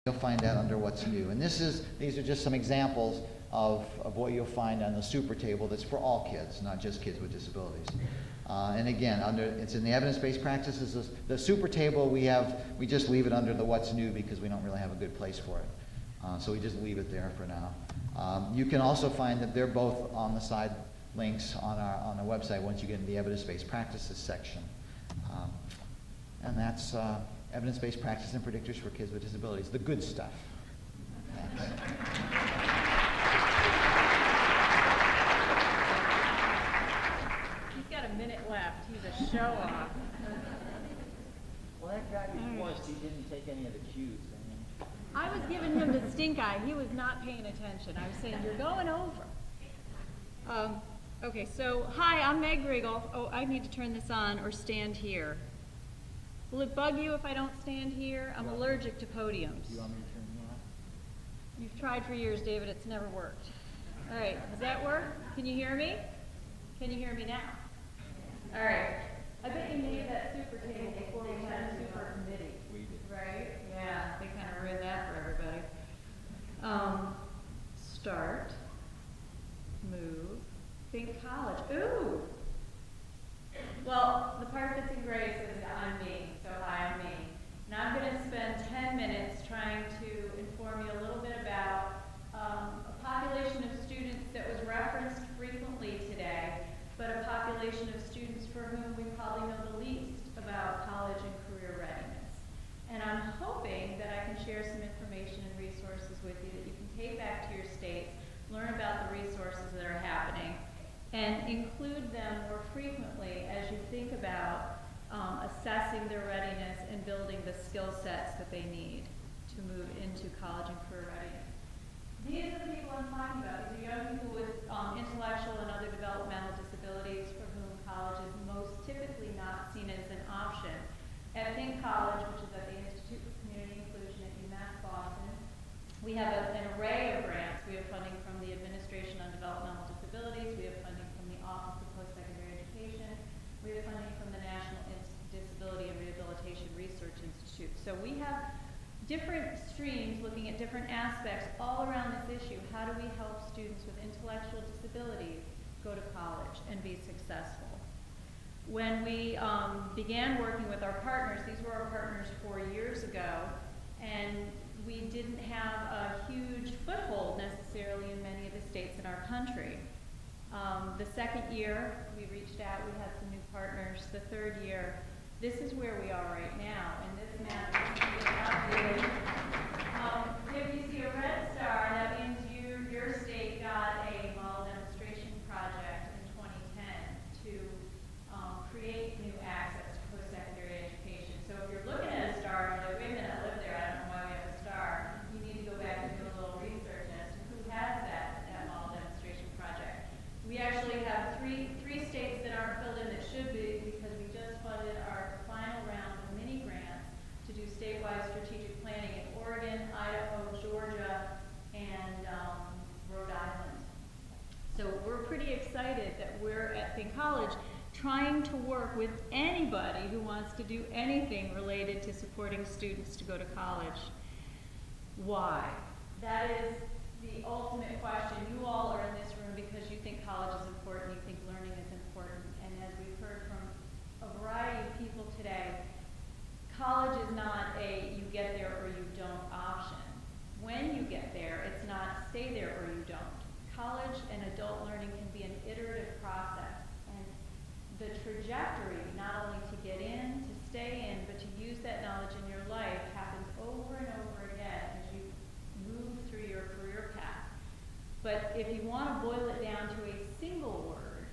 You'll find that under what's new. And these are just some examples of what you'll find on the super table that's for all kids, not just kids with disabilities. And again, it's in the evidence-based practices. The super table we just leave it under the what's new because we don't really have a good place for it. So we just leave it there for now. You can also find that they're both on the side links on our website once you get in the evidence-based practices section. And that's evidence-based practice and predictors for kids with disabilities, the good stuff. Thanks. He's got a minute left. He's a show-off. Well, that guy before us, he didn't take any of the cues. I was giving him the stink eye. He was not paying attention. I was saying, you're going over. Okay, so hi, I'm Meg Griggle. Oh, I need to turn this on or stand here. Will it bug you if I don't stand here? I'm allergic to podiums. Do you want me to turn you on? You've tried for years, David. It's never worked. All right, does that work? Can you hear me? Can you hear me now? All right. I bet you made that super table before we had a super committee. We did. Right? Yeah, they kind of ruined that for everybody. Start. Move. Think college. Ooh! Well, the part that's in gray says I'm me, so hi, I'm me. Now I'm going to spend 10 minutes trying to inform you a little bit about a population of students that was referenced frequently today, but a population of students for whom we probably know the least about college and career readiness. And I'm hoping that I can share some information and resources with you that you can take back to your states, learn about the resources that are happening, and include them more frequently as you think about assessing their readiness and building the skill sets that they need to move into college and career readiness. These are the people I'm talking about. These are young people with intellectual and other developmental disabilities for whom college is most typically not seen as an option. At Think College, which is at the Institute for Community Inclusion at UMass Boston, we have an array of grants. We have funding from the Administration on Developmental Disabilities. We have funding from the Office of Post-Secondary Education. We have funding from the National Disability and Rehabilitation Research Institute. So we have different streams looking at different aspects all around this issue. How do we help students with intellectual disabilities go to college and be successful? When we began working with our partners, these were our partners 4 years ago, and we didn't have a huge foothold necessarily in many of the states in our country. The second year, we reached out, we had some new partners. The third year, this is where we are right now, and this map is updated. If you see a red star, that means your state got a model demonstration project in 2010 to create new access to post-secondary education. So if you're looking at a star and you're like, wait a minute, I live there, I don't know why we have a star, you need to go back and do a little research as to who has that model demonstration project. We actually have three states that aren't filled in that should be, because we just funded our final round of mini grants to do statewide strategic planning in Oregon, Idaho, Georgia, and Rhode Island. So we're pretty excited that we're at Think College trying to work with anybody who wants to do anything related to supporting students to go to college. Why? That is the ultimate question. You all are in this room because you think college is important, you think learning is important, and as we've heard from a variety of people today, college is not a you get there or you don't option. When you get there, it's not stay there or you don't. College and adult learning can be an iterative process, and the trajectory, not only to get in, to stay in, but to use that knowledge in your life happens over and over again as you move through your career path. But if you want to boil it down to a single word,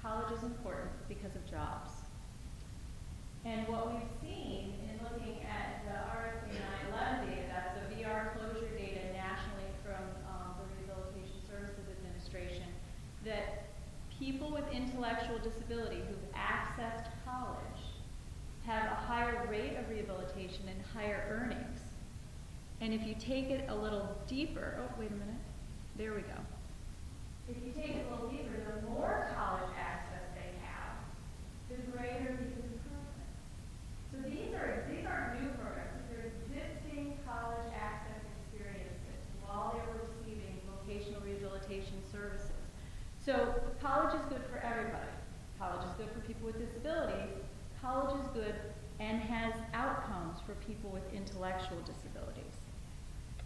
college is important because of jobs. And what we've seen in looking at the RSV 9/11 data, that's the VR closure data nationally from the Rehabilitation Services Administration, that people with intellectual disability who've accessed college have a higher rate of rehabilitation and higher earnings. And if you take it a little deeper, oh, wait a minute, there we go. If you take it a little deeper, the more college access they have, the greater the improvement. So these aren't new programs, these are existing college access services. So college is good for everybody. College is good for people with disabilities. College is good and has outcomes for people with intellectual disabilities.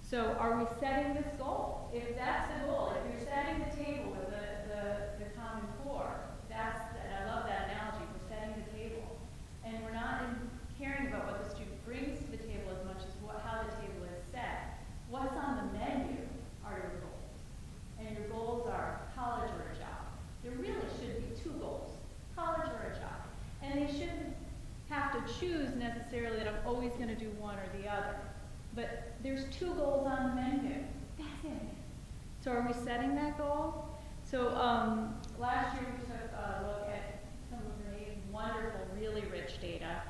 So are we setting this goal? If that's the goal, if you're setting the table with the common core, and I love that analogy, we're setting the table. And we're not caring about what the student brings to the table as much as how the table is set. What's on the menu are your goals. And your goals are college or a job. There really should be two goals, college or a job. And they shouldn't have to choose necessarily that I'm always going to do one or the other. But there's two goals on the menu. That's it. So are we setting that goal? So last year we took a look at some of the wonderful, really rich data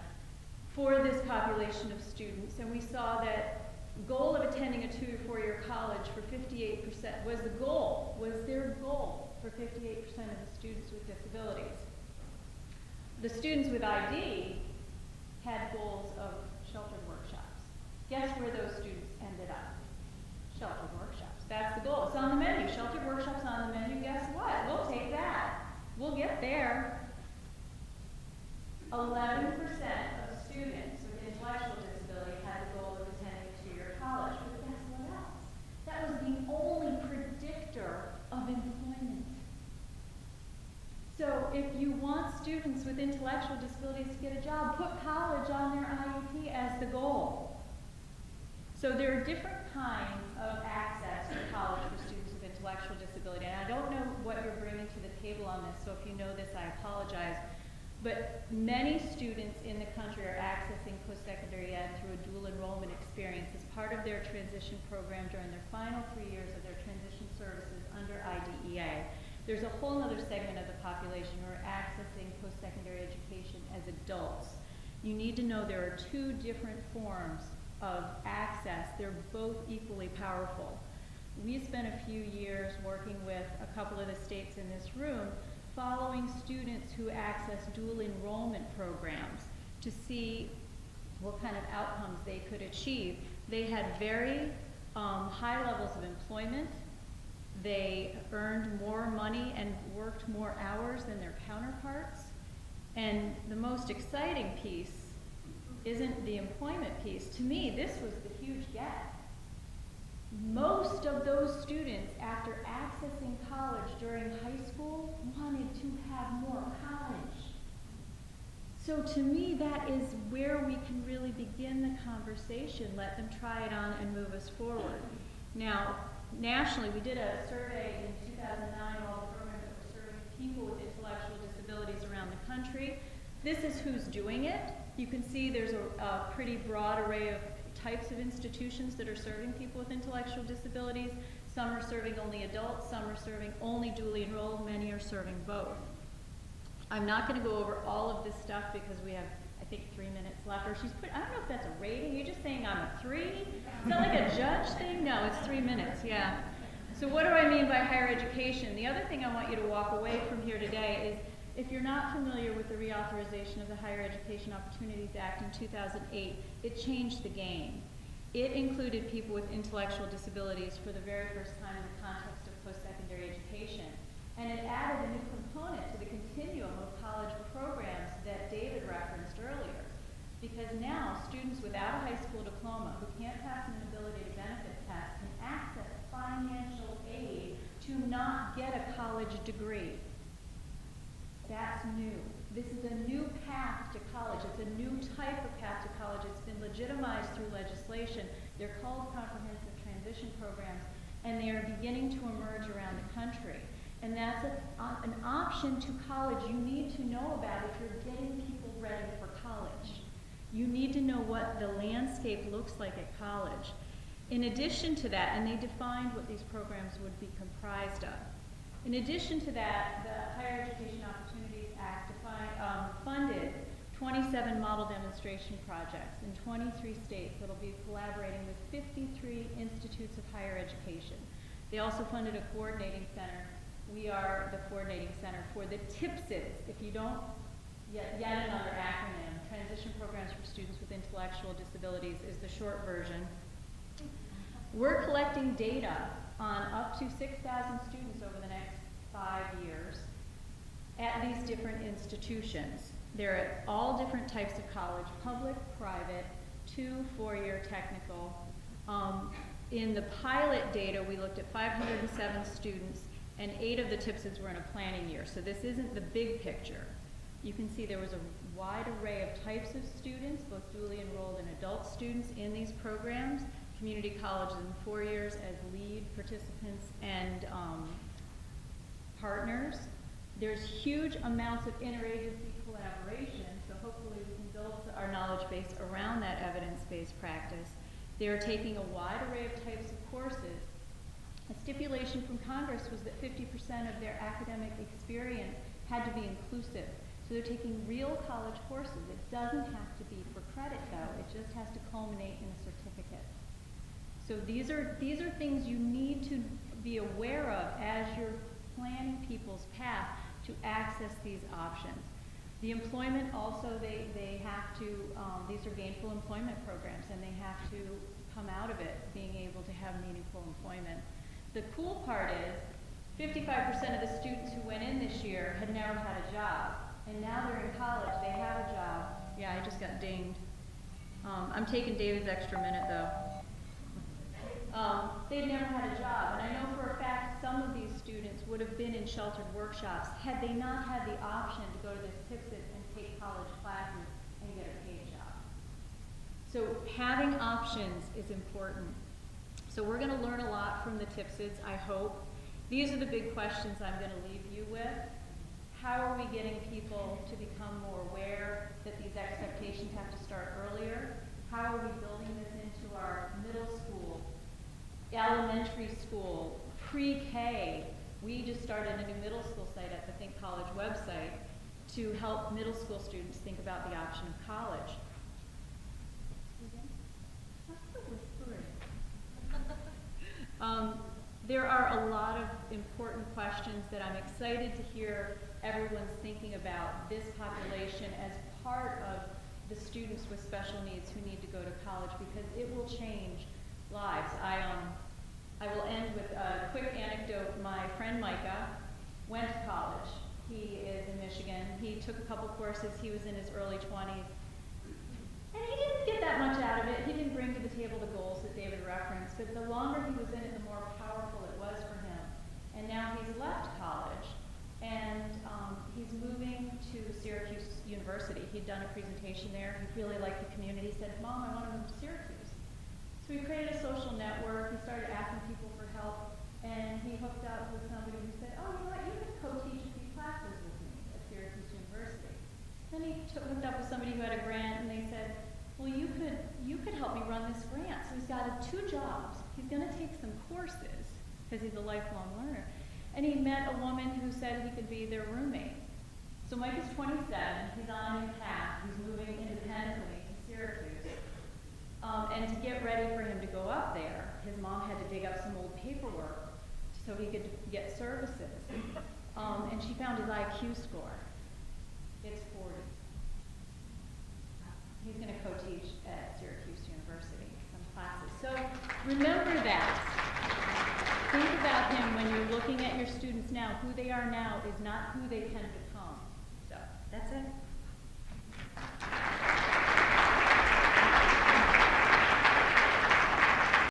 for this population of students, and we saw that goal of attending a 2 to 4 year college for 58% was their goal for 58% of the students with disabilities. The students with ID had goals of sheltered workshops. Guess where those students ended up? Sheltered workshops. That's the goal. It's on the menu. Sheltered workshops on the menu. Guess what? We'll take that. We'll get there. 11% of students with intellectual disability had the goal of attending a 2-year college. But guess what else? That was the only predictor of employment. So if you want students with intellectual disabilities to get a job, put college on their IEP as the goal. So there are different kinds of access to college for students with intellectual disability. And I don't know what you're bringing to the table on this, so if you know this, I apologize. But many students in the country are accessing post-secondary ed through a dual enrollment experience as part of their transition program during their final 3 years of their transition services under IDEA. There's a whole other segment of the population who are accessing post-secondary education as adults. You need to know there are two different forms of access. They're both equally powerful. We spent a few years working with a couple of the states in this room following students who access dual enrollment programs to see what kind of outcomes they could achieve. They had very high levels of employment. They earned more money and worked more hours than their counterparts. And the most exciting piece isn't the employment piece. To me, this was the huge get. Most of those students, after accessing college during high school, wanted to have more college. So to me, that is where we can really begin the conversation, let them try it on and move us forward. Now, nationally, we did a survey in 2009 of all the programs that were serving people with intellectual disabilities around the country. This is who's doing it. You can see there's a pretty broad array of types of institutions that are serving people with intellectual disabilities. Some are serving only adults, some are serving only dually enrolled, many are serving both. I'm not going to go over all of this stuff because we have, I think, 3 minutes left. Or I don't know if that's a rating. You're just saying I'm a 3? Is that like a judge thing? No, it's 3 minutes, yeah. So what do I mean by higher education? The other thing I want you to walk away from here today is, if you're not familiar with the reauthorization of the Higher Education Opportunities Act in 2008, it changed the game. It included people with intellectual disabilities for the very first time in the context of post-secondary education. And it added a new component to the continuum of college programs that David referenced earlier. Because now students without a high school diploma who can't pass an ability to benefit test can access financial aid to not get a college degree. That's new. This is a new path to college. It's a new type of path to college. It's been legitimized through legislation. They're called comprehensive transition programs, and they are beginning to emerge around the country. And that's an option to college you need to know about if you're getting people ready for college. You need to know what the landscape looks like at college. In addition to that, and they defined what these programs would be comprised of. In addition to that, the Higher Education Opportunities Act funded 27 model demonstration projects in 23 states that'll be collaborating with 53 institutes of higher education. They also funded a coordinating center. We are the coordinating center for the TIPSs. If you don't, yet another acronym, Transition Programs for Students with Intellectual Disabilities is the short version. We're collecting data on up to 6,000 students over the next 5 years at these different institutions. They're at all different types of college, public, private, 2 4-year technical. In the pilot data, we looked at 507 students, and 8 of the TIPSs were in a planning year. So this isn't the big picture. You can see there was a wide array of types of students, both duly enrolled and adult students in these programs. Community colleges in 4 years as lead participants and partners. There's huge amounts of interagency collaboration, so hopefully we can build our knowledge base around that evidence-based practice. They're taking a wide array of types of courses. A stipulation from Congress was that 50% of their academic experience had to be inclusive. So they're taking real college courses. It doesn't have to be for credit, though. It just has to culminate in a certificate. So these are things you need to be aware of as you're planning people's path to access these options. The employment also, they have to, these are gainful employment programs, and they have to come out of it being able to have meaningful employment. The cool part is 55% of the students who went in this year had never had a job, and now they're in college, they have a job. Yeah, I just got dinged. I'm taking David's extra minute though. They've never had a job, and I know for a fact some of these students would have been in sheltered workshops had they not had the option to go to this TIPSIT and take college classes and get a paid job. So having options is important. So we're going to learn a lot from the TIPSITs, I hope. These are the big questions I'm going to leave you with. How are we getting people to become more aware that these expectations have to start earlier? How are we building this into our middle school, elementary school, pre-K? We just started a new middle school site at the Think College website to help middle school students think about the option of college. There are a lot of important questions that I'm excited to hear everyone's thinking about this population as part of the students with special needs who need to go to college, because it will change lives. I will end with a quick anecdote. My friend Micah went to college. He is in Michigan. He took a couple courses. He was in his early 20s. And he didn't get that much out of it. He didn't bring to the table the goals that David referenced, but the longer he was in it, the more powerful it was for him. And now he's left college, and he's moving to Syracuse University. He'd done a presentation there. He really liked the community. He said, "Mom, I want to move to Syracuse." So he created a social network. He started asking people for help, and he hooked up with somebody who said, "Oh, you know what, you could co-teach a few classes with me at Syracuse University." Then he hooked up with somebody who had a grant, and they said, "Well, you could help me run this grant." So he's got 2 jobs. He's going to take some courses because he's a lifelong learner. And he met a woman who said he could be their roommate. So Mike is 27. He's on a new path. He's moving independently to Syracuse. And to get ready for him to go up there, his mom had to dig up some old paperwork so he could get services. And she found his IQ score. It's 40. He's going to co-teach at Syracuse University some classes. So remember that. Think about him when you're looking at your students now. Who they are now is not who they can become. So that's it.